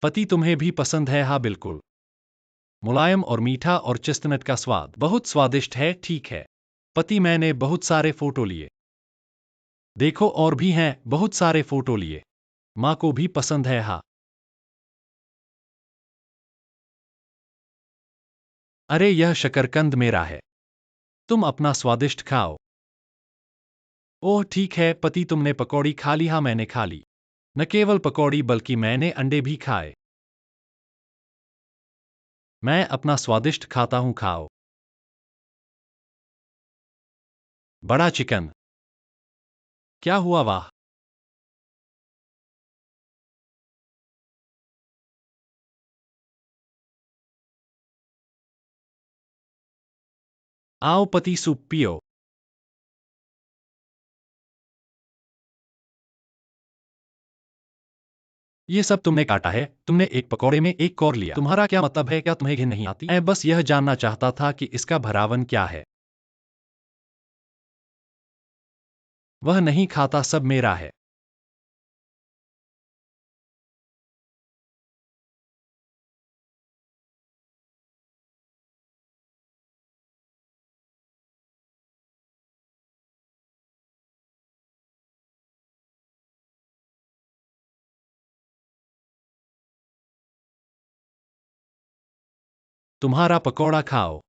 पति, तुम्हें भी पसंद है? हाँ, बिल्कुल। मुलायम और मीठा और चेस्टनट का स्वाद बहुत स्वादिष्ट है, ठीक है। पति, मैंने बहुत सारे फोटो लिए। देखो, और भी हैं, बहुत सारे फोटो लिए। माँ को भी पसंद है, हाँ। अरे, यह शकरकंद मेरा है। तुम अपना स्वादिष्ट खाओ। ओह, ठीक है पति, तुमने पकौड़ी खा ली? हाँ, मैंने खा ली। न केवल पकौड़ी बल्कि मैंने अंडे भी खाए। मैं अपना स्वादिष्ट खाता हूँ, खाओ। बड़ा चिकन। क्या हुआ? वाह। आओ पति, सूप पियो। ये सब तुमने काटा है? तुमने एक पकौड़े में एक कौर लिया। तुम्हारा क्या मतलब है? क्या तुम्हें घिन नहीं आती? मैं बस यह जानना चाहता था कि इसका भरावन क्या है। वह नहीं खाता, सब मेरा है। तुम्हारा पकौड़ा खाओ।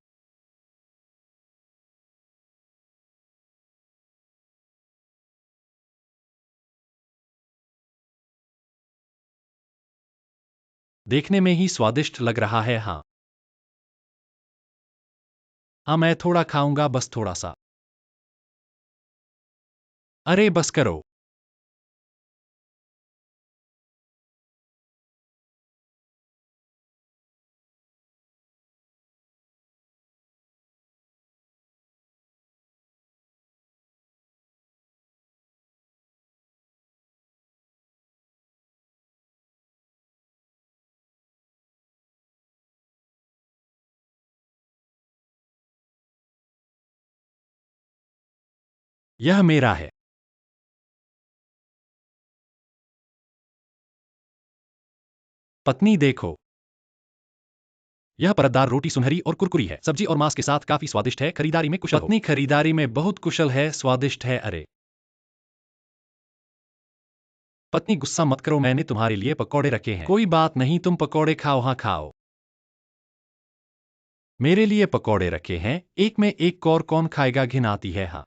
देखने में ही स्वादिष्ट लग रहा है, हाँ। हाँ, मैं थोड़ा खाऊंगा, बस थोड़ा सा। अरे, बस करो। यह मेरा है। पत्नी, देखो। यह परतदार रोटी सुनहरी और कुरकुरी है। सब्जी और मांस के साथ काफी स्वादिष्ट है। खरीदारी में कुशल हो। पत्नी, खरीदारी में बहुत कुशल है, स्वादिष्ट है, अरे। पत्नी, गुस्सा मत करो, मैंने तुम्हारे लिए पकौड़े रखे हैं। कोई बात नहीं, तुम पकौड़े खाओ, हाँ खाओ। मेरे लिए पकौड़े रखे हैं, एक में एक कौर कौन खाएगा? घिन आती है, हाँ।